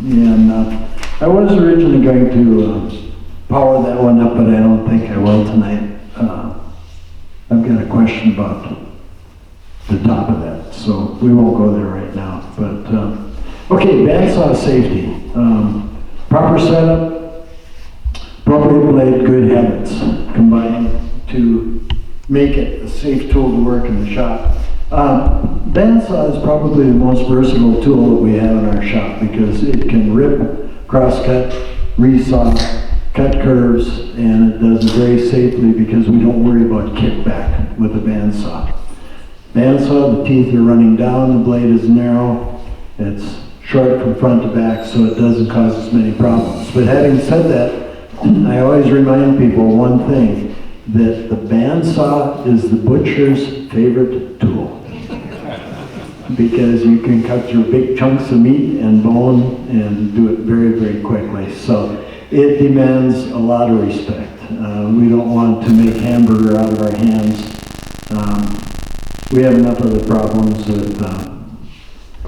And I was originally going to power that one up, but I don't think I will tonight. I've got a question about the top of that, so we won't go there right now. But okay, bandsaw safety. Proper setup, appropriate blade, good habits combine to make it a safe tool to work in the shop. Bandsaw is probably the most versatile tool that we have in our shop because it can rip, crosscut, resaw, cut curves, and it does it very safely because we don't worry about kickback with the bandsaw. Bandsaw, the teeth are running down, the blade is narrow, it's short from front to back, so it doesn't cause us many problems. But having said that, I always remind people one thing, that the bandsaw is the butcher's favorite tool. Because you can cut through big chunks of meat and bone and do it very, very quickly. So it demands a lot of respect. We don't want to make hamburger out of our hands. We have enough other problems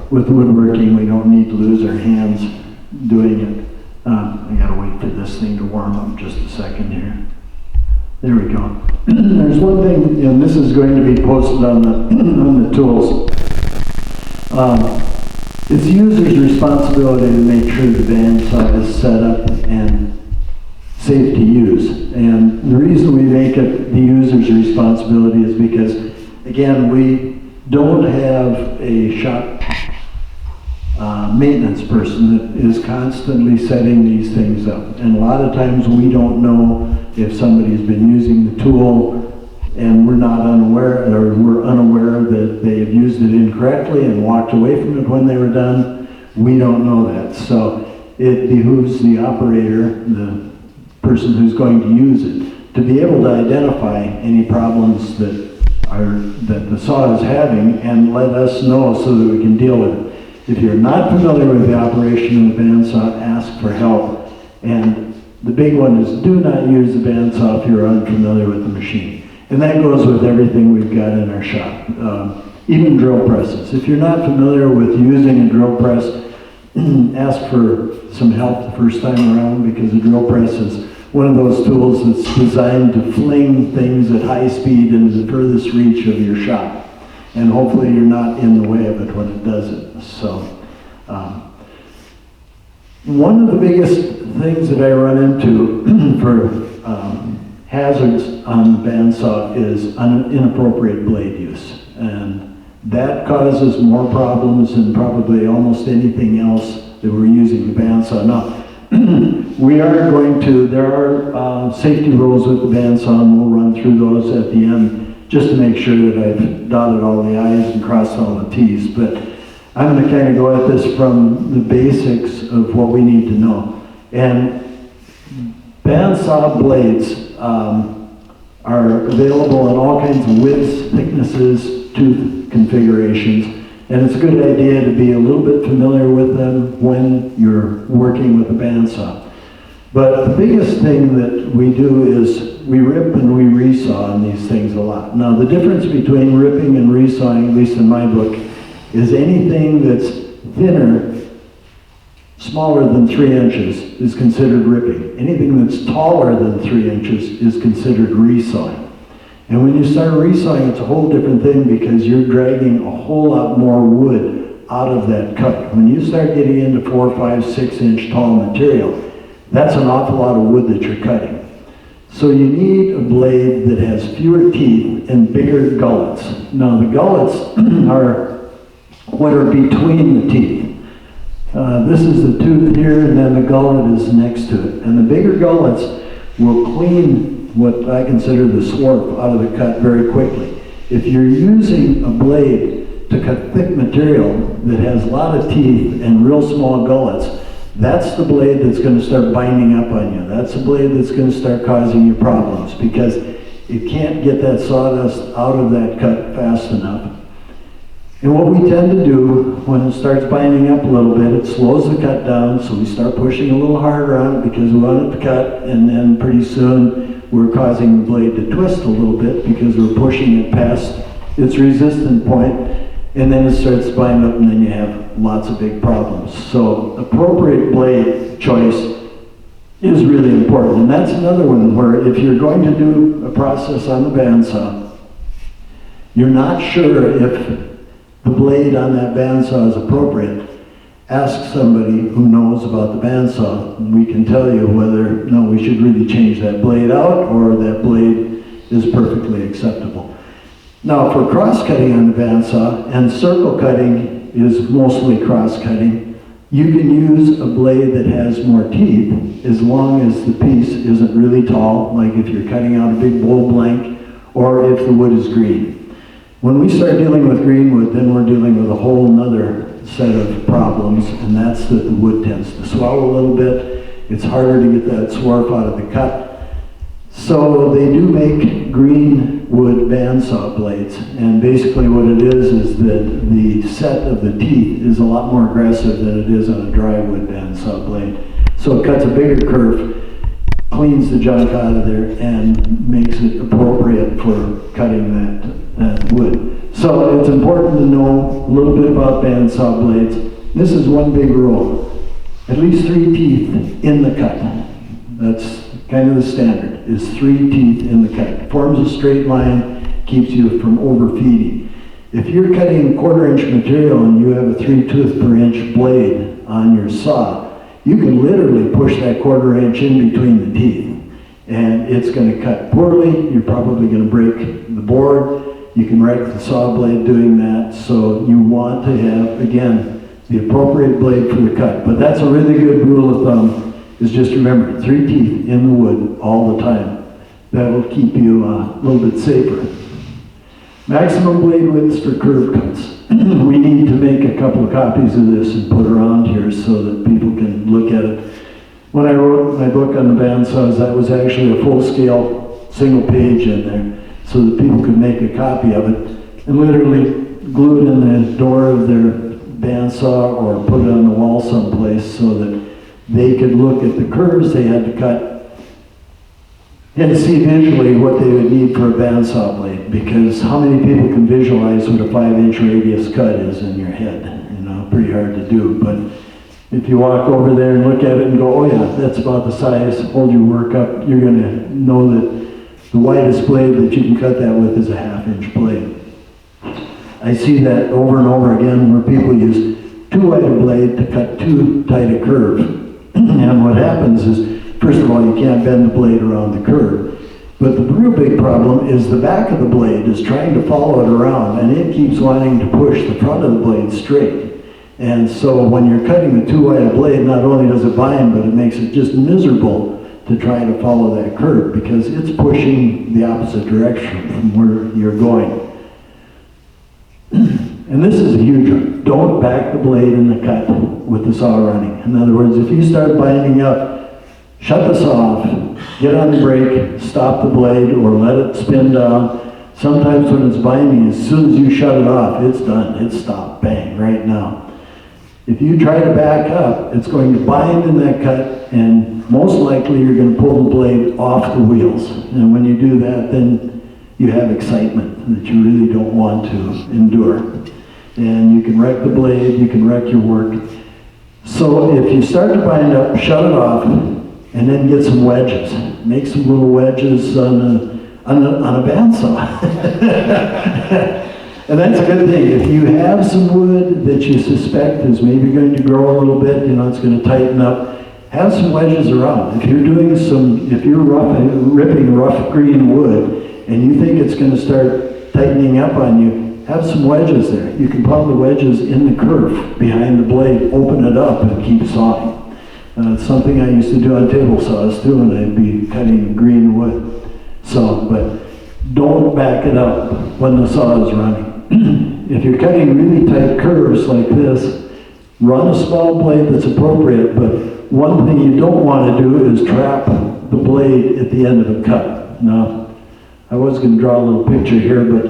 with woodworking. We don't need to lose our hands doing it. I gotta wait for this thing to warm up just a second here. There we go. There's one thing, and this is going to be posted on the tools. It's the user's responsibility to make sure the bandsaw is set up and safe to use. And the reason we make it the user's responsibility is because, again, we don't have a shop maintenance person that is constantly setting these things up. And a lot of times we don't know if somebody's been using the tool and we're not unaware, or we're unaware that they have used it incorrectly and walked away from it when they were done. We don't know that. So it behooves the operator, the person who's going to use it, to be able to identify any problems that the saw is having and let us know so that we can deal with it. If you're not familiar with the operation of the bandsaw, ask for help. And the big one is do not use the bandsaw if you're unfamiliar with the machine. And that goes with everything we've got in our shop. Even drill presses. If you're not familiar with using a drill press, ask for some help the first time around, because a drill press is one of those tools that's designed to fling things at high speed into the furthest reach of your shop. And hopefully you're not in the way of it when it does it. So, one of the biggest things that I run into for hazards on the bandsaw is inappropriate blade use. And that causes more problems than probably almost anything else that we're using the bandsaw. Now, there are safety rules with the bandsaw, and we'll run through those at the end just to make sure that I've dotted all the I's and crossed all the T's. But I'm going to kind of go at this from the basics of what we need to know. And bandsaw blades are available in all kinds of widths, thicknesses, tooth configurations, and it's a good idea to be a little bit familiar with them when you're working with a bandsaw. But the biggest thing that we do is we rip and we resaw on these things a lot. Now, the difference between ripping and resawing, at least in my book, is anything that's thinner, smaller than 3 inches, is considered ripping. Anything that's taller than 3 inches is considered resawing. And when you start resawing, it's a whole different thing because you're dragging a whole lot more wood out of that cut. When you start getting into 4, 5, 6 inch tall material, that's an awful lot of wood that you're cutting. So you need a blade that has fewer teeth and bigger gullets. Now the gullets are what are between the teeth. This is the tooth here, and then the gullet is next to it. And the bigger gullets will clean what I consider the swarf out of the cut very quickly. If you're using a blade to cut thick material that has a lot of teeth and real small gullets, that's the blade that's going to start binding up on you. That's the blade that's going to start causing you problems because it can't get that sawdust out of that cut fast enough. And what we tend to do when it starts binding up a little bit, it slows the cut down, so we start pushing a little harder on it because we want it to cut, and then pretty soon we're causing the blade to twist a little bit because we're pushing it past its resistance point, and then it starts to bind up, and then you have lots of big problems. So appropriate blade choice is really important. And that's another one where if you're going to do a process on the bandsaw, you're not sure if the blade on that bandsaw is appropriate, ask somebody who knows about the bandsaw, and we can tell you whether, no, we should really change that blade out, or that blade is perfectly acceptable. Now, for cross-cutting on the bandsaw, and circle cutting is mostly cross-cutting, you can use a blade that has more teeth as long as the piece isn't really tall, like if you're cutting out a big bowl blank, or if the wood is green. When we start dealing with green wood, then we're dealing with a whole nother set of problems, and that's that the wood tends to swallow a little bit. It's harder to get that swarf out of the cut. So they do make green wood bandsaw blades, and basically what it is that the set of the teeth is a lot more aggressive than it is on a dry wood bandsaw blade. So it cuts a bigger curve, cleans the junk out of there, and makes it appropriate for cutting that wood. So it's important to know a little bit about bandsaw blades. This is one big rule. At least 3 teeth in the cut. That's kind of the standard, is 3 teeth in the cut. Forms a straight line, keeps you from overfeeding. If you're cutting 1/4 inch material and you have a 3/2 per inch blade on your saw, you can literally push that 1/4 inch in between the teeth, and it's going to cut poorly. You're probably going to break the board. You can wreck the saw blade doing that. So you want to have, again, the appropriate blade for the cut. But that's a really good rule of thumb, is just remember 3 teeth in the wood all the time. That will keep you a little bit safer. Maximum blade widths for curve cuts. We need to make a couple of copies of this and put around here so that people can look at it. When I wrote my book on the bandsaws, that was actually a full-scale single page in there so that people could make a copy of it and literally glue it in the door of their bandsaw or put it on the wall someplace so that they could look at the curves they had to cut and see visually what they would need for a bandsaw blade, because how many people can visualize what a 5-inch radius cut is in your head? You know, pretty hard to do. But if you walk over there and look at it and go, oh yeah, that's about the size, hold your work up, you're going to know that the widest blade that you can cut that with is a 1/2-inch blade. I see that over and over again where people use too wide a blade to cut too tight a curve. And what happens is, first of all, you can't bend the blade around the curve. But the real big problem is the back of the blade is trying to follow it around, and it keeps wanting to push the front of the blade straight. And so when you're cutting a too wide a blade, not only does it bind, but it makes it just miserable to try to follow that curve, because it's pushing the opposite direction from where you're going. And this is a huge one. Don't back the blade in the cut with the saw running. In other words, if you start binding up, shut the saw off, get on the brake, stop the blade, or let it spin down. Sometimes when it's binding, as soon as you shut it off, it's done. It's stopped. Bang, right now. If you try to back up, it's going to bind in that cut, and most likely you're going to pull the blade off the wheels. And when you do that, then you have excitement that you really don't want to endure. And you can wreck the blade, you can wreck your work. So if you start to bind up, shut it off, and then get some wedges. Make some little wedges on a bandsaw. And that's a good thing. If you have some wood that you suspect is maybe going to grow a little bit, you know, it's going to tighten up, have some wedges around. If you're ripping rough green wood and you think it's going to start tightening up on you, have some wedges there. You can pound the wedges in the curve behind the blade, open it up, and keep sawing. It's something I used to do on table saws too, and I'd be cutting green wood. So, but don't back it up when the saw is running. If you're cutting really tight curves like this, run a small blade that's appropriate, but one thing you don't want to do is trap the blade at the end of a cut. Now, I was going to draw a little picture here, but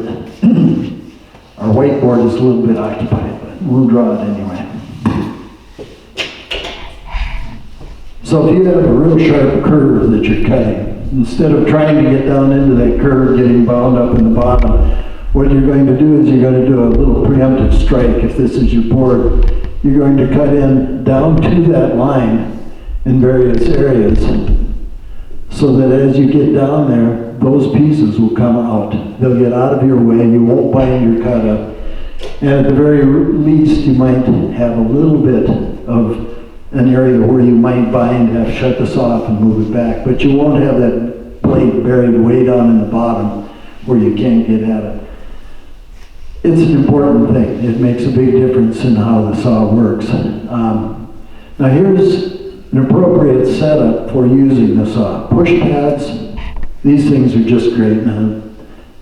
our whiteboard is a little bit occupied, but we'll draw it anyway. So if you have a real sharp curve that you're cutting, instead of trying to get down into that curve, getting bound up in the bottom, what you're going to do is you're going to do a little preemptive strike. If this is your board, you're going to cut in down to that line in various areas so that as you get down there, those pieces will come out. They'll get out of your way, you won't bind your cut up. And at the very least, you might have a little bit of an area where you might bind, have to shut the saw off and move it back, but you won't have that blade buried way down in the bottom where you can't get at it. It's an important thing. It makes a big difference in how the saw works. Now here's an appropriate setup for using the saw. Push pads, these things are just great now.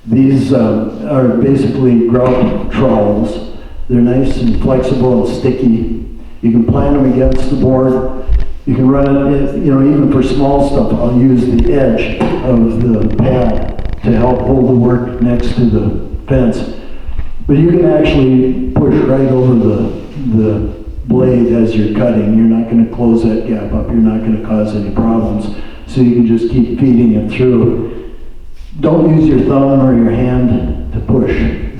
These are basically grout trowels. They're nice and flexible and sticky. You can plant them against the board. You can run it, even for small stuff, I'll use the edge of the pad to help hold the work next to the fence. But you can actually push right over the blade as you're cutting. You're not going to close that gap up. You're not going to cause any problems. So you can just keep feeding it through. Don't use your thumb or your hand to push,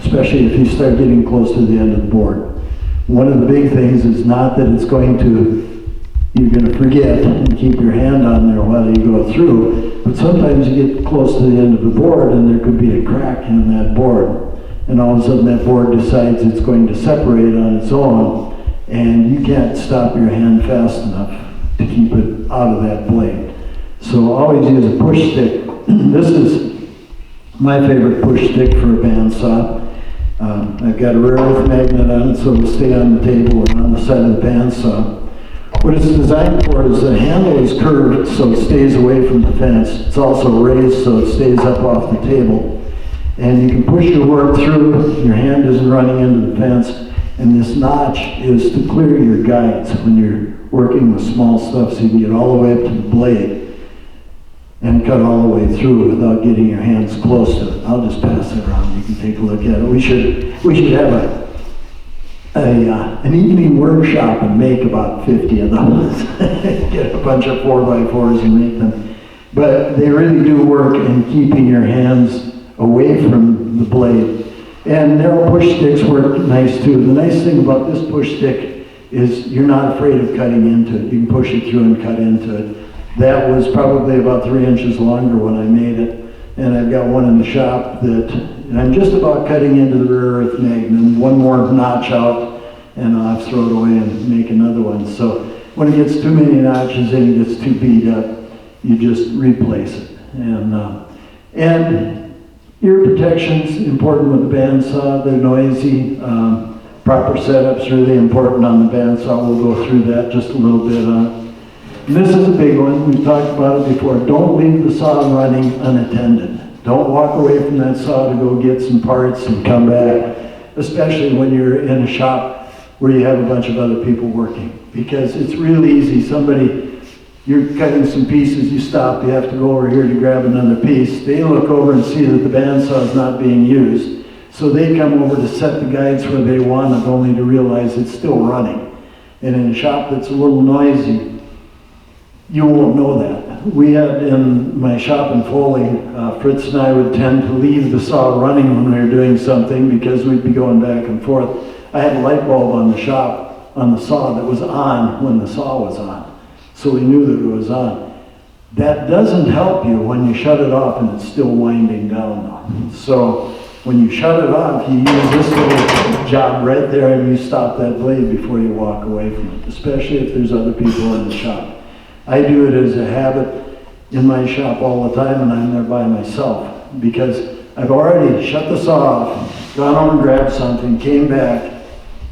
especially if you start getting close to the end of the board. One of the big things is not that you're going to forget and keep your hand on there while you go through, but sometimes you get close to the end of the board and there could be a crack in that board. And all of a sudden that board decides it's going to separate on its own, and you can't stop your hand fast enough to keep it out of that blade. So always use a push stick. This is my favorite push stick for a bandsaw. I've got a rare earth magnet on it so it'll stay on the table or on the side of the bandsaw. What it's designed for is the handle is curved so it stays away from the fence. It's also raised so it stays up off the table. And you can push your work through, your hand isn't running into the fence, and this notch is to clear your guides when you're working with small stuff so you can get all the way up to the blade and cut all the way through without getting your hands close to it. I'll just pass it around, you can take a look at it. We should have an evening workshop and make about 50 of those. Get a bunch of 4x4s and make them. But they really do work in keeping your hands away from the blade. And narrow push sticks work nice too. The nice thing about this push stick is you're not afraid of cutting into it. You can push it through and cut into it. That was probably about 3 inches longer when I made it. And I've got one in the shop that I'm just about cutting into the rare earth magnet. One more notch out and I'll have to throw it away and make another one. So when it gets too many notches and it gets too beat up, you just replace it. And ear protection's important with the bandsaw. They're noisy. Proper setup's really important on the bandsaw. We'll go through that just a little bit. And this is a big one. We've talked about it before. Don't leave the saw running unattended. Don't walk away from that saw to go get some parts and come back, especially when you're in a shop where you have a bunch of other people working. Because it's really easy. You're cutting some pieces, you stop, you have to go over here to grab another piece. They look over and see that the bandsaw is not being used. So they come over to set the guides where they want it, only to realize it's still running. And in a shop that's a little noisy, you won't know that. We had in my shop in Foley, Fritz and I would tend to leave the saw running when we were doing something because we'd be going back and forth. I had a light bulb on the saw that was on when the saw was on. So we knew that it was on. That doesn't help you when you shut it off and it's still winding down though. So when you shut it off, you use this little job right there and you stop that blade before you walk away from it, especially if there's other people in the shop. I do it as a habit in my shop all the time and I'm there by myself because I've already shut the saw off, gone over and grabbed something, came back,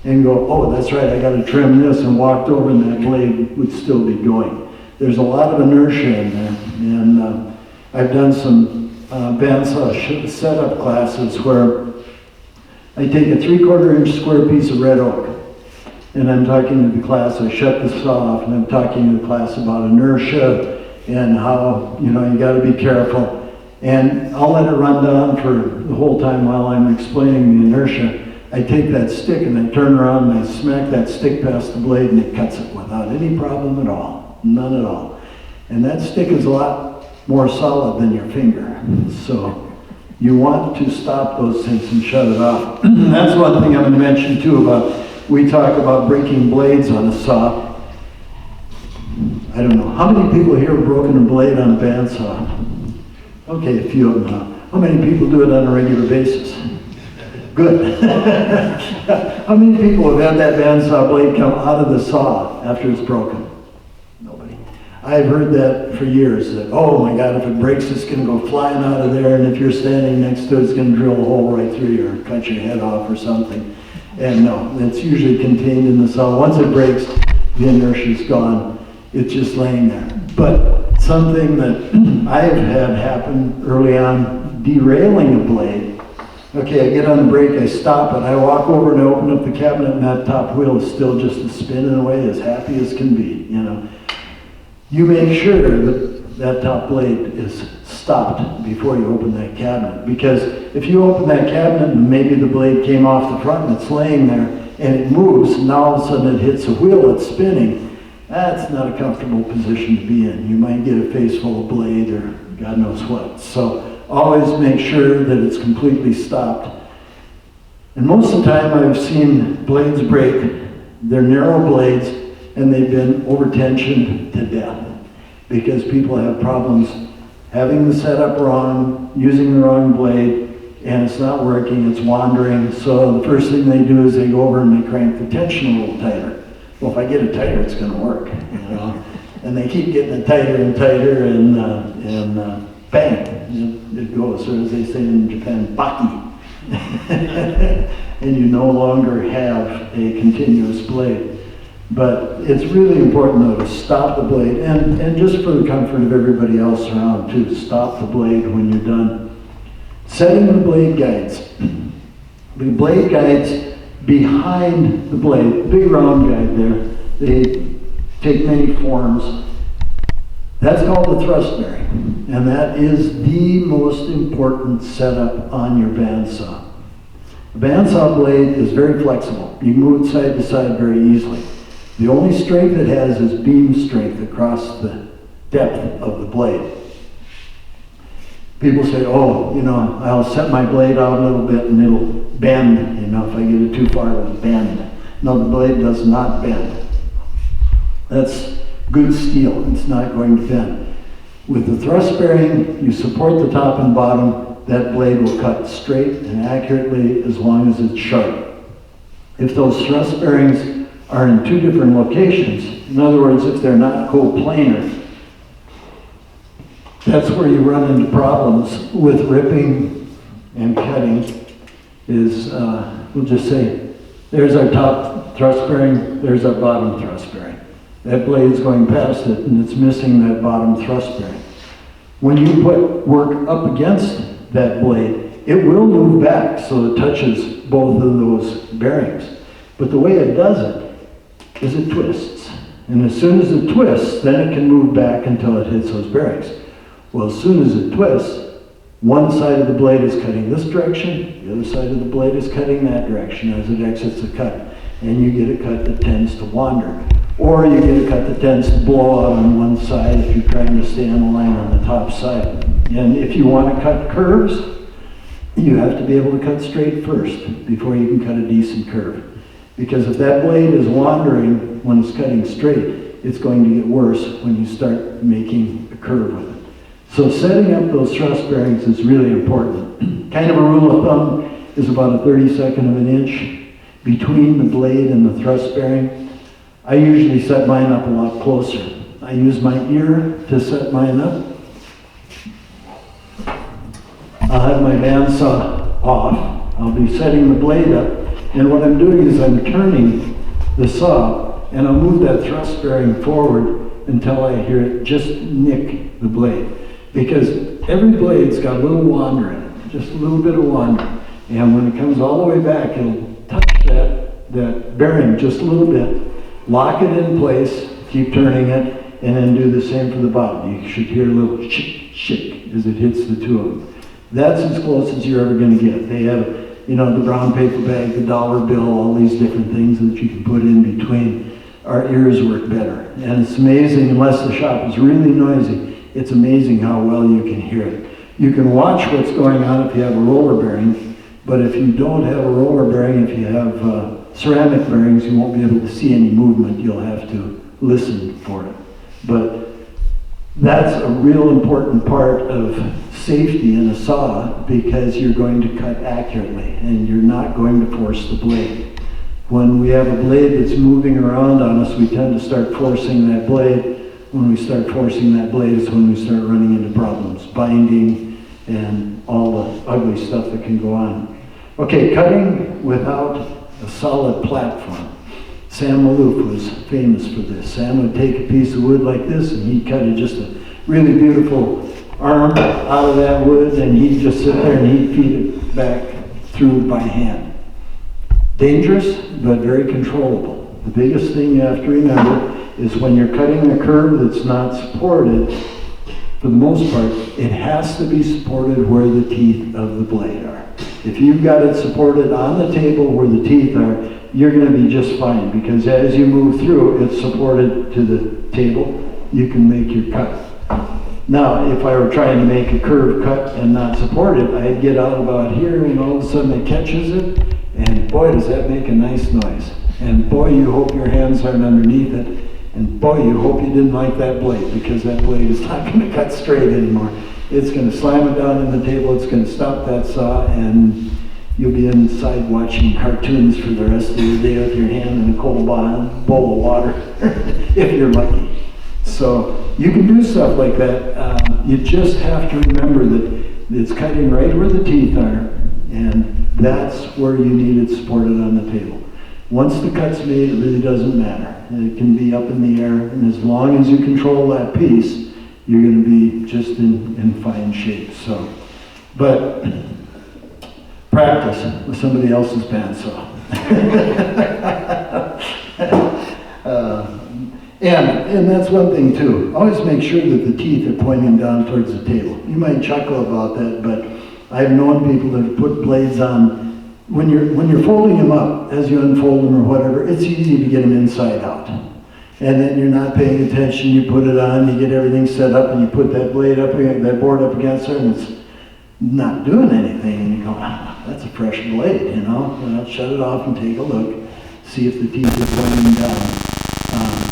and go, oh, that's right, I gotta trim this, and walked over and that blade would still be going. There's a lot of inertia in there, and I've done some bandsaw setup classes where I take a 3/4 inch square piece of red oak, and I'm talking to the class, I shut the saw off, and I'm talking to the class about inertia and how, you gotta be careful. And I'll let it run down for the whole time while I'm explaining the inertia. I take that stick and I turn around and I smack that stick past the blade and it cuts it without any problem at all, none at all. And that stick is a lot more solid than your finger. So You want to stop those things and shut it off. That's one thing I'm going to mention too about, we talk about breaking blades on a saw. I don't know, how many people here have broken a blade on a bandsaw? Okay, a few of them have. How many people do it on a regular basis? Good. How many people have had that bandsaw blade come out of the saw after it's broken? Nobody. I've heard that for years, that, oh my God, if it breaks, it's going to go flying out of there, and if you're standing next to it, it's going to drill a hole right through you or cut your head off or something. And no, it's usually contained in the saw. Once it breaks, the inertia's gone. It's just laying there. But something that I've had happen early on, derailing a blade. Okay, I get on the brake, I stop it, I walk over and I open up the cabinet, and that top wheel is still just spinning away as happy as can be, you know. You make sure that that top blade is stopped before you open that cabinet, because if you open that cabinet and maybe the blade came off the front and it's laying there and it moves, and now all of a sudden it hits a wheel that's spinning, that's not a comfortable position to be in. You might get a face full of blade or God knows what. So always make sure that it's completely stopped. And most of the time I've seen blades break. They're narrow blades and they've been over-tensioned to death because people have problems having the setup wrong, using the wrong blade, and it's not working, it's wandering. So the first thing they do is they go over and they crank the tension a little tighter. Well, if I get it tighter, it's going to work, you know. And they keep getting it tighter and tighter, and bang, it goes, or as they say in Japan, baki. And you no longer have a continuous blade. But it's really important though to stop the blade, and just for the comfort of everybody else around too, stop the blade when you're done. Setting the blade guides. The blade guides behind the blade, big round guide there, they take many forms. That's called the thrust bearing, and that is the most important setup on your bandsaw. The bandsaw blade is very flexible. You can move it side to side very easily. The only strength it has is beam strength across the depth of the blade. People say, oh, you know, I'll set my blade out a little bit and it'll bend. You know, if I get it too far, it'll bend. No, the blade does not bend. That's good steel. It's not going to bend. With the thrust bearing, you support the top and bottom. That blade will cut straight and accurately as long as it's sharp. If those thrust bearings are in two different locations, in other words, if they're not coplanar, that's where you run into problems with ripping and cutting. Is we'll just say, there's our top thrust bearing, there's our bottom thrust bearing. That blade's going past it and it's missing that bottom thrust bearing. When you put work up against that blade, it will move back so it touches both of those bearings. But the way it does it is it twists. And as soon as it twists, then it can move back until it hits those bearings. Well, as soon as it twists, one side of the blade is cutting this direction, the other side of the blade is cutting that direction as it exits the cut. And you get a cut that tends to wander. Or you get a cut that tends to blow out on one side if you're trying to stay on the line on the top side. And if you want to cut curves, you have to be able to cut straight first before you can cut a decent curve. Because if that blade is wandering when it's cutting straight, it's going to get worse when you start making a curve with it. So setting up those thrust bearings is really important. Kind of a rule of thumb is about a 32nd of an inch between the blade and the thrust bearing. I usually set mine up a lot closer. I use my ear to set mine up. I'll have my bandsaw off. I'll be setting the blade up. And what I'm doing is I'm turning the saw and I'll move that thrust bearing forward until I hear it just nick the blade. Because every blade's got a little wander in it, just a little bit of wander. And when it comes all the way back, it'll touch that bearing just a little bit, lock it in place, keep turning it, and then do the same for the bottom. You should hear a little shick, shick as it hits the two of them. That's as close as you're ever going to get. They have, you know, the brown paper bag, the dollar bill, all these different things that you can put in between. Our ears work better. And it's amazing, unless the shop is really noisy, it's amazing how well you can hear it. You can watch what's going on if you have a roller bearing, but if you don't have a roller bearing, if you have ceramic bearings, you won't be able to see any movement. You'll have to listen for it. But that's a real important part of safety in a saw, because you're going to cut accurately and you're not going to force the blade. When we have a blade that's moving around on us, we tend to start forcing that blade. When we start forcing that blade is when we start running into problems, binding and all the ugly stuff that can go on. Okay, cutting without a solid platform. Sam Maloof was famous for this. Sam would take a piece of wood like this and he'd cut it just a really beautiful arm out of that wood, and he'd just sit there and he'd feed it back through by hand. Dangerous, but very controllable. The biggest thing you have to remember is when you're cutting a curve that's not supported, for the most part, it has to be supported where the teeth of the blade are. If you've got it supported on the table where the teeth are, you're going to be just fine, because as you move through, it's supported to the table. You can make your cut. Now, if I were trying to make a curved cut and not support it, I'd get out about here and all of a sudden it catches it, and boy, does that make a nice noise. And boy, you hope your hands aren't underneath it, and boy, you hope you didn't like that blade, because that blade is not going to cut straight anymore. It's going to slam it down in the table, it's going to stop that saw, and you'll be inside watching cartoons for the rest of the day with your hand in a cold bowl of water, if you're lucky. So you can do stuff like that. You just have to remember that it's cutting right where the teeth are, and that's where you need it supported on the table. Once the cut's made, it really doesn't matter. It can be up in the air, and as long as you control that piece, you're going to be just in fine shape. So, but practice with somebody else's bandsaw. And that's one thing too. Always make sure that the teeth are pointing down towards the table. You might chuckle about that, but I've known people that have put blades on. When you're folding them up, as you unfold them or whatever, it's easy to get them inside out. And then you're not paying attention, you put it on, you get everything set up, and you put that blade up, that board up against there, and it's not doing anything. And you go, that's a fresh blade, you know? Well, shut it off and take a look. See if the teeth are pointing down.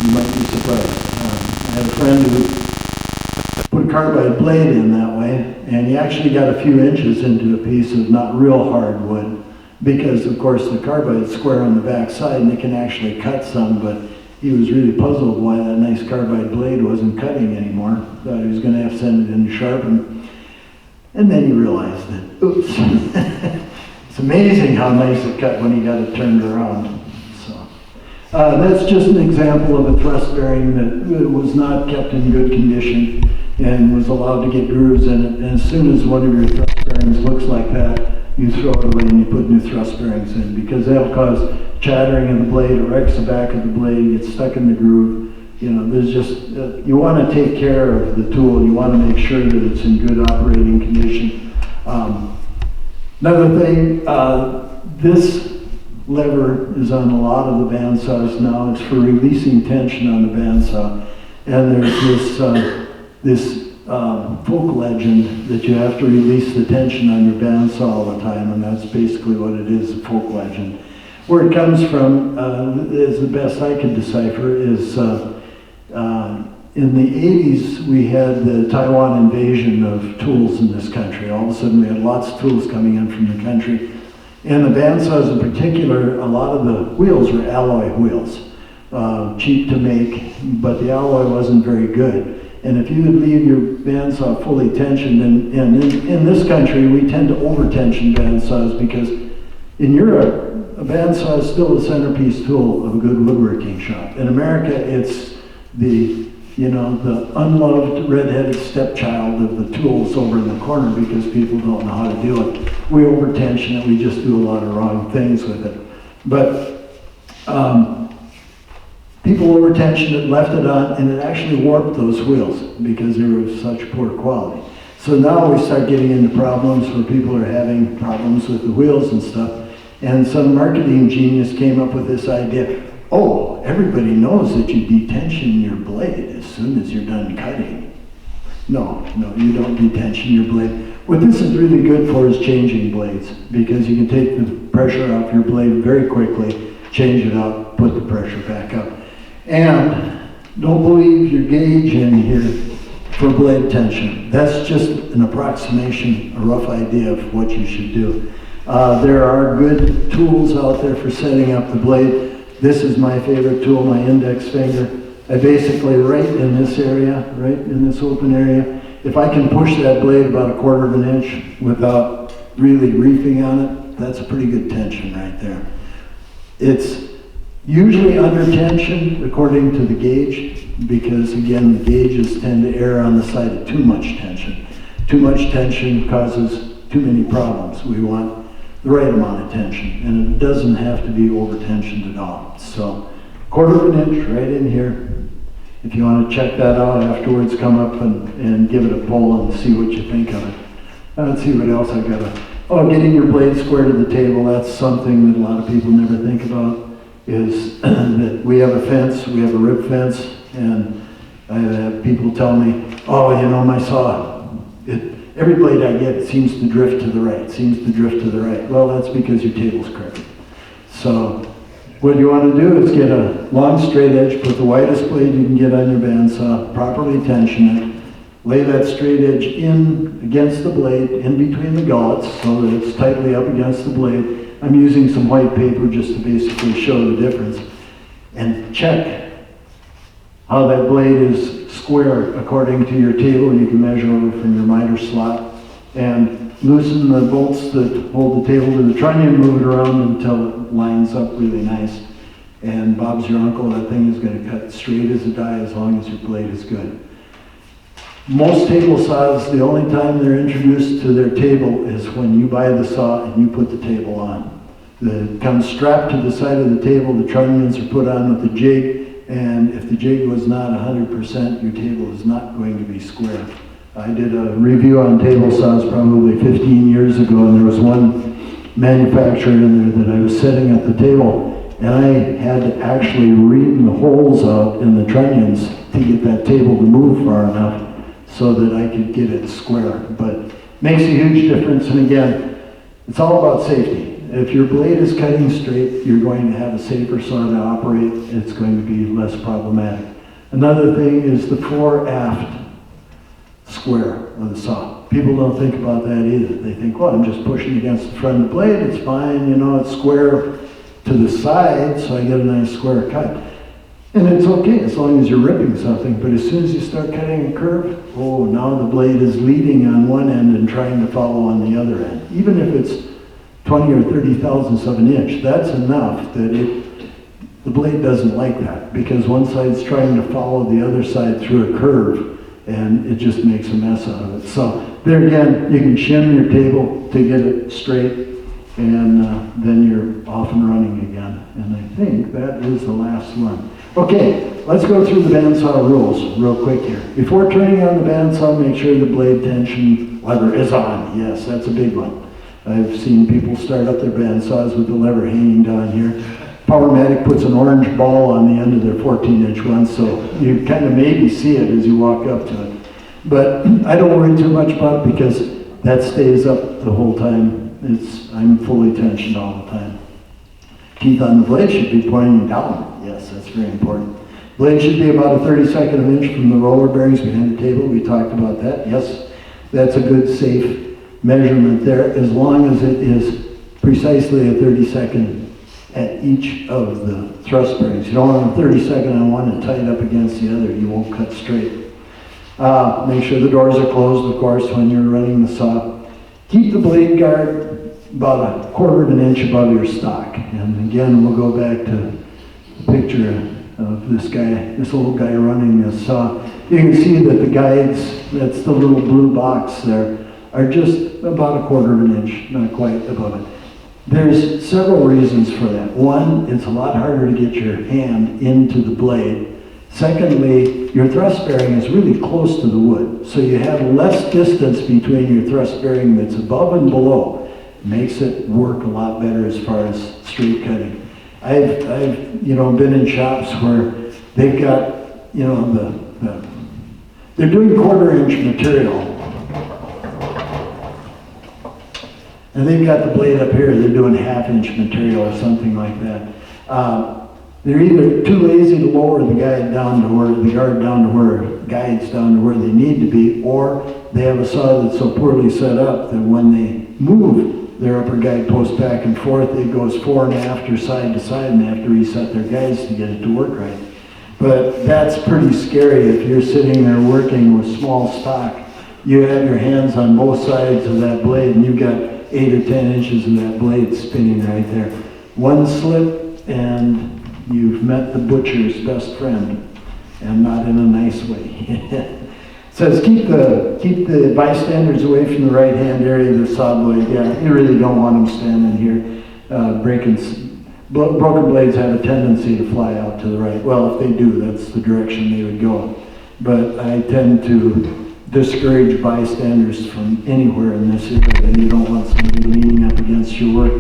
You might be surprised. I had a friend who put a carbide blade in that way, and he actually got a few inches into a piece of not real hard wood, because of course the carbide is square on the back side and it can actually cut some, but he was really puzzled why that nice carbide blade wasn't cutting anymore. Thought he was going to have to send it in to sharpen. And then he realized that, oops, it's amazing how nice it cut when he got it turned around. That's just an example of a thrust bearing that was not kept in good condition and was allowed to get grooves in it. And as soon as one of your thrust bearings looks like that, you throw it away and you put new thrust bearings in, because that'll cause chattering of the blade, it wrecks the back of the blade, gets stuck in the groove. You know, there's just, you want to take care of the tool. You want to make sure that it's in good operating condition. Another thing, this lever is on a lot of the bandsaws now. It's for releasing tension on the bandsaw. And there's this focal legend that you have to release the tension on your bandsaw all the time, and that's basically what it is, a focal legend. Where it comes from, is the best I could decipher, is in the 80s we had the Taiwan invasion of tools in this country. All of a sudden we had lots of tools coming in from the country. And the bandsaws in particular, a lot of the wheels were alloy wheels, cheap to make, but the alloy wasn't very good. And if you would leave your bandsaw fully tensioned, and in this country we tend to over-tension bandsaws, because in Europe, a bandsaw is still the centerpiece tool of a good woodworking shop. In America, it's the unloved red-headed stepchild of the tools over in the corner, because people don't know how to do it. We over-tension it, we just do a lot of wrong things with it. But people over-tensioned it, left it on, and it actually warped those wheels because they were of such poor quality. So now we start getting into problems where people are having problems with the wheels and stuff. And some marketing genius came up with this idea, oh, everybody knows that you detension your blade as soon as you're done cutting. No, you don't detension your blade. What this is really good for is changing blades, because you can take the pressure off your blade very quickly, change it out, put the pressure back up. And don't believe your gauge in here for blade tension. That's just an approximation, a rough idea of what you should do. There are good tools out there for setting up the blade. This is my favorite tool, my index finger. I basically, right in this area, right in this open area, if I can push that blade about 1/4 of an inch without really reefing on it, that's a pretty good tension right there. It's usually under tension according to the gauge, because again, the gauges tend to err on the side of too much tension. Too much tension causes too many problems. We want the right amount of tension, and it doesn't have to be over tensioned at all. So 1/4 of an inch right in here. If you want to check that out afterwards, come up and give it a pull and see what you think of it. Let's see what else I got. Oh, getting your blade square to the table, that's something that a lot of people never think about, is that we have a fence, we have a rib fence, and I have people tell me, oh, you know, my saw, every blade I get, it seems to drift to the right, seems to drift to the right. Well, that's because your table's crooked. So what you want to do is get a long straight edge, put the widest blade you can get on your bandsaw, properly tension it, lay that straight edge in against the blade, in between the gullets, so that it's tightly up against the blade. I'm using some white paper just to basically show the difference. And check how that blade is square according to your table. You can measure over from your miter slot. And loosen the bolts that hold the table to the trunnion, move it around until it lines up really nice. And Bob's your uncle, that thing is going to cut straight as a die as long as your blade is good. Most table saws, the only time they're introduced to their table is when you buy the saw and you put the table on. It comes strapped to the side of the table, the trunnions are put on with the jig, and if the jig was not 100%, your table is not going to be square. I did a review on table saws probably 15 years ago, and there was one manufacturer in there that I was setting up the table, and I had to actually ream the holes out in the trunnions to get that table to move far enough so that I could get it square. But makes a huge difference, and again, it's all about safety. If your blade is cutting straight, you're going to have a safer saw to operate. It's going to be less problematic. Another thing is the fore-aft square of the saw. People don't think about that either. They think, well, I'm just pushing against the front of the blade, it's fine, you know, it's square to the side, so I get a nice square cut. And it's okay as long as you're ripping something, but as soon as you start cutting a curve, oh, now the blade is leading on one end and trying to follow on the other end. Even if it's 20 or 30 thousandths of an inch, that's enough that the blade doesn't like that, because one side's trying to follow the other side through a curve, and it just makes a mess out of it. So there again, you can shim your table to get it straight, and then you're off and running again. And I think that is the last one. Okay, let's go through the bandsaw rules real quick here. Before turning on the bandsaw, make sure the blade tension lever is on. Yes, that's a big one. I've seen people start up their bandsaws with the lever hanging down here. Powermatic puts an orange ball on the end of their 14-inch one, so you kind of maybe see it as you walk up to it. But I don't worry too much about it because that stays up the whole time. I'm fully tensioned all the time. Teeth on the blade should be pointing down. Yes, that's very important. Blade should be about a 32nd of an inch from the roller bearings behind the table. We talked about that. Yes, that's a good safe measurement there, as long as it is precisely a 32nd at each of the thrust bearings. You don't want a 32nd on one and tight up against the other. You won't cut straight. Make sure the doors are closed, of course, when you're running the saw. Keep the blade guard about 1/4 of an inch above your stock. And again, we'll go back to the picture of this guy, this old guy running this saw. You can see that the guides, that's the little blue box there, are just about 1/4 of an inch, not quite above it. There's several reasons for that. One, it's a lot harder to get your hand into the blade. Secondly, your thrust bearing is really close to the wood, so you have less distance between your thrust bearing that's above and below. It makes it work a lot better as far as straight cutting. I've been in shops where they've got, they're doing 1/4 inch material. And they've got the blade up here, they're doing 1/2-inch material or something like that. They're either too lazy to lower the guide down to where, the guard down to where, guides down to where they need to be, or they have a saw that's so poorly set up that when they move their upper guide post back and forth, it goes fore and after, side to side, and they have to reset their guides to get it to work right. But that's pretty scary if you're sitting there working with small stock. You have your hands on both sides of that blade and you've got 8 or 10 inches of that blade spinning right there. One slip and you've met the butcher's best friend, and not in a nice way. It says keep the bystanders away from the right hand area of the saw blade. Yeah, you really don't want them standing here. Broken blades have a tendency to fly out to the right. Well, if they do, that's the direction they would go. But I tend to discourage bystanders from anywhere in this area. You don't want somebody leaning up against your work.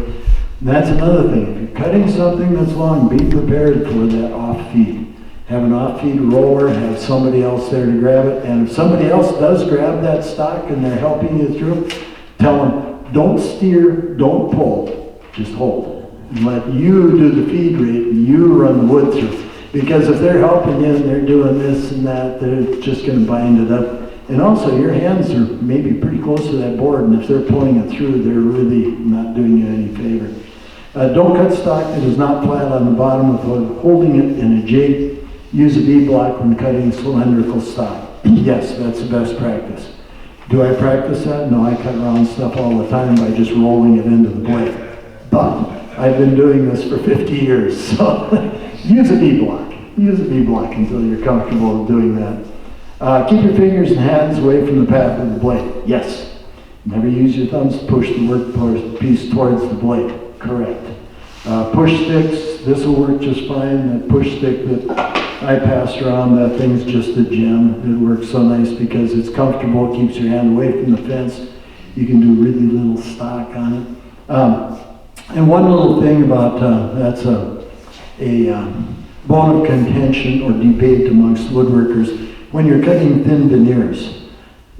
And that's another thing. If you're cutting something that's long, be prepared for that off feed. Have an off feed roller, have somebody else there to grab it. And if somebody else does grab that stock and they're helping you through, tell them, don't steer, don't pull, just hold. And let you do the feed rate and you run the wood through. Because if they're helping you and they're doing this and that, they're just going to bind it up. And also, your hands are maybe pretty close to that board, and if they're pulling it through, they're really not doing you any favor. Don't cut stock that is not flat on the bottom without holding it in a jig. Use a V-block when cutting cylindrical stock. Yes, that's the best practice. Do I practice that? No, I cut round stuff all the time by just rolling it into the blade. But I've been doing this for 50 years, so use a V-block. Use a V-block until you're comfortable doing that. Keep your fingers and hands away from the path of the blade. Yes. Never use your thumbs to push the workpiece towards the blade. Correct. Push sticks, this will work just fine. That push stick that I passed around, that thing's just a gem. It works so nice because it's comfortable, keeps your hand away from the fence. You can do really little stock on it. And one little thing about, that's a bone of contention or debate amongst woodworkers. When you're cutting thin veneers,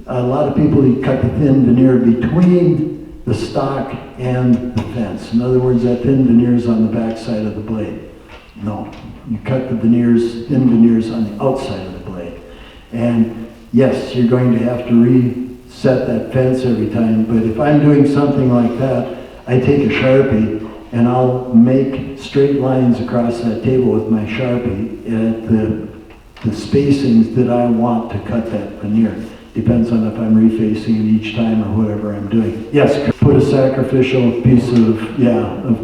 a lot of people cut the thin veneer between the stock and the fence. In other words, that thin veneer is on the back side of the blade. No, you cut the thin veneers on the outside of the blade. And yes, you're going to have to reset that fence every time, but if I'm doing something like that, I take a Sharpie and I'll make straight lines across that table with my Sharpie at the spacings that I want to cut that veneer. Depends on if I'm refacing it each time or whatever I'm doing. Yes, put a sacrificial piece of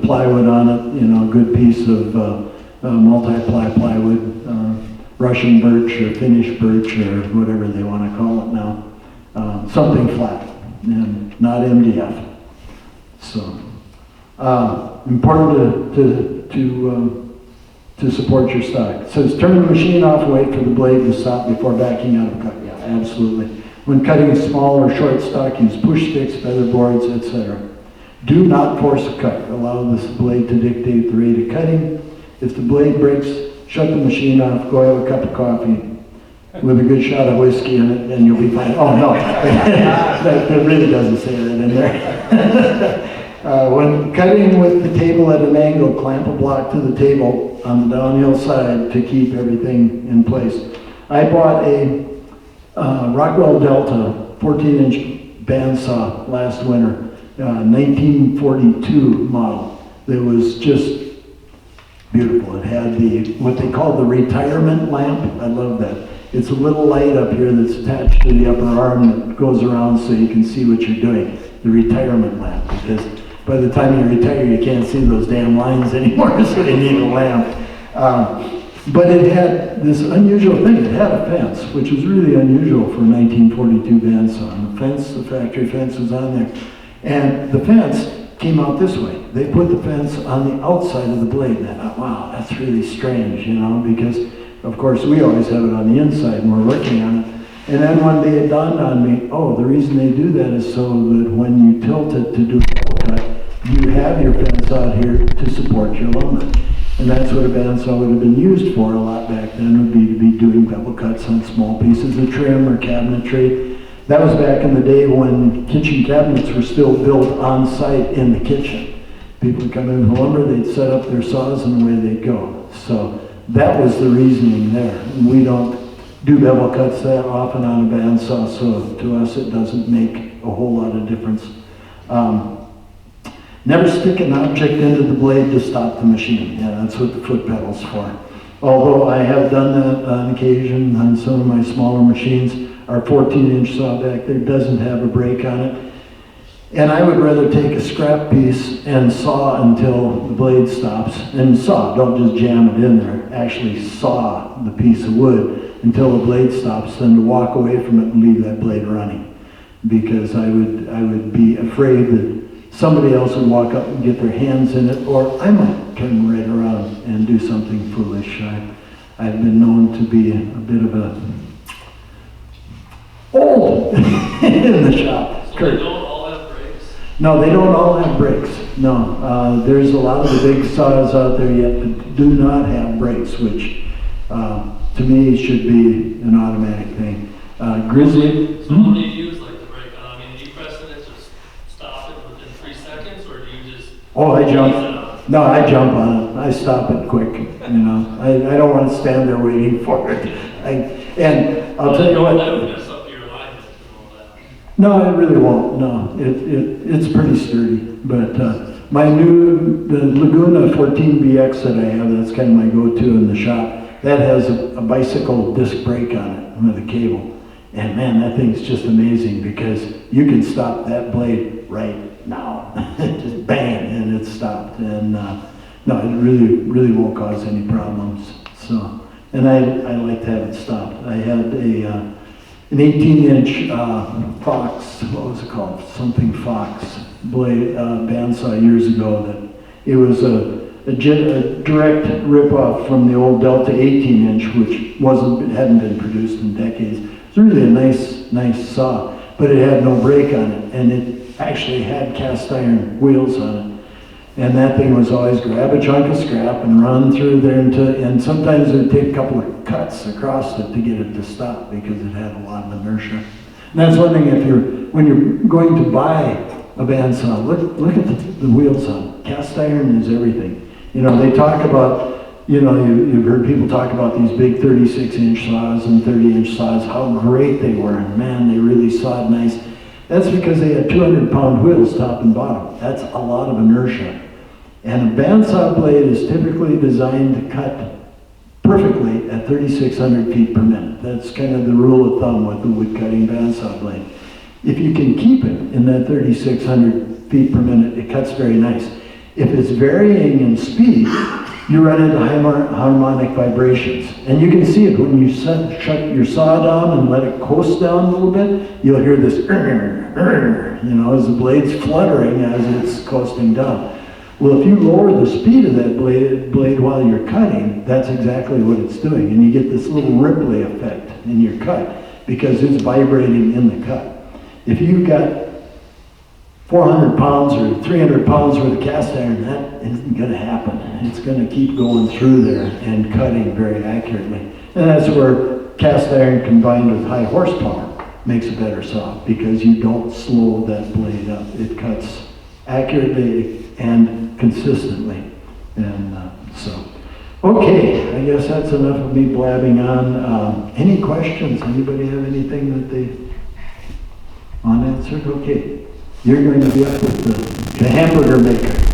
plywood on it, a good piece of multi-ply plywood, Russian birch or Finnish birch or whatever they want to call it now. Something flat and not MDF. So, important to support your stock. It says turn the machine off, wait for the blade to stop before backing out of cut. Yeah, absolutely. When cutting small or short stock, use push sticks, feather boards, etc. Do not force a cut. Allow this blade to dictate the rate of cutting. If the blade breaks, shut the machine off, go have a cup of coffee with a good shot of whiskey in it, and you'll be fine. Oh no, that really doesn't say that in there. When cutting with the table at an angle, clamp a block to the table on the downhill side to keep everything in place. I bought a Rockwell Delta 14-inch bandsaw last winter, 1942 model. That was just beautiful. It had what they call the retirement lamp. I love that. It's a little light up here that's attached to the upper arm that goes around so you can see what you're doing. The retirement lamp, because by the time you retire, you can't see those damn lines anymore, so you need a lamp. But it had this unusual thing. It had a fence, which was really unusual for a 1942 bandsaw. And the factory fence was on there. And the fence came out this way. They put the fence on the outside of the blade. And I thought, wow, that's really strange, because of course we always have it on the inside and we're working on it. And then one day it dawned on me, oh, the reason they do that is so that when you tilt it to do a double cut, you have your fence out here to support your lumber. And that's what a bandsaw would have been used for a lot back then, would be to be doing bevel cuts on small pieces of trim or cabinetry. That was back in the day when kitchen cabinets were still built on site in the kitchen. People would come in with lumber, they'd set up their saws and away they'd go. So that was the reasoning there. We don't do bevel cuts that often on a bandsaw, so to us it doesn't make a whole lot of difference. Never stick an object into the blade to stop the machine. Yeah, that's what the foot pedal's for. Although I have done that on occasion on some of my smaller machines. Our 14-inch saw back there doesn't have a brake on it. And I would rather take a scrap piece and saw until the blade stops. And saw, don't just jam it in there. Actually saw the piece of wood until the blade stops, than to walk away from it and leave that blade running. Because I would be afraid that somebody else would walk up and get their hands in it, or I might turn right around and do something foolish. I've been known to be a bit of a old in the shop. So they don't all have brakes? No, they don't all have brakes. No, there's a lot of the big saws out there yet that do not have brakes, which to me should be an automatic thing. Grizzly. So what do you use like the brake on? I mean, do you press it and just stop it within 3 seconds, or do you just? Oh, I jump. No, I jump on it. I stop it quick. You know, I don't want to stand there waiting for it. And I'll tell you what. That would mess up your alignment and all that. No, it really won't. No, it's pretty sturdy. But my the Laguna 14BX that I have, that's kind of my go-to in the shop. That has a bicycle disc brake on it with a cable. And man, that thing's just amazing because you can stop that blade right now. Just bang, and it's stopped. And no, it really won't cause any problems. So, and I like to have it stopped. I had an 18-inch Fox, what was it called? Something Fox blade bandsaw years ago. That it was a direct rip-off from the old Delta 18-inch, which hadn't been produced in decades. It's really a nice saw, but it had no brake on it, and it actually had cast iron wheels on it. And that thing was always grab a chunk of scrap and run through there and sometimes it would take a couple of cuts across it to get it to stop because it had a lot of inertia. And that's one thing, when you're going to buy a bandsaw, look at the wheels on it. Cast iron is everything. You know, they talk about, you know, you've heard people talk about these big 36-inch saws and 30-inch saws, how great they were, and man, they really sawed nice. That's because they had 200-pound wheels top and bottom. That's a lot of inertia. And a bandsaw blade is typically designed to cut perfectly at 3,600 feet per minute. That's kind of the rule of thumb with the wood-cutting bandsaw blade. If you can keep it in that 3,600 feet per minute, it cuts very nice. If it's varying in speed, you run into harmonic vibrations. And you can see it when you shut your saw down and let it coast down a little bit, you'll hear this, you know, as the blade's fluttering as it's coasting down. Well, if you lower the speed of that blade while you're cutting, that's exactly what it's doing. And you get this little rippling effect in your cut because it's vibrating in the cut. If you've got 400 pounds or 300 pounds worth of cast iron, that isn't going to happen. It's going to keep going through there and cutting very accurately. And that's where cast iron combined with high horsepower makes a better saw because you don't slow that blade up. It cuts accurately and consistently. And so, okay, I guess that's enough of me blabbing on. Any questions? Anybody have anything that they unanswered? Okay. You're going to be up with the hamburger maker.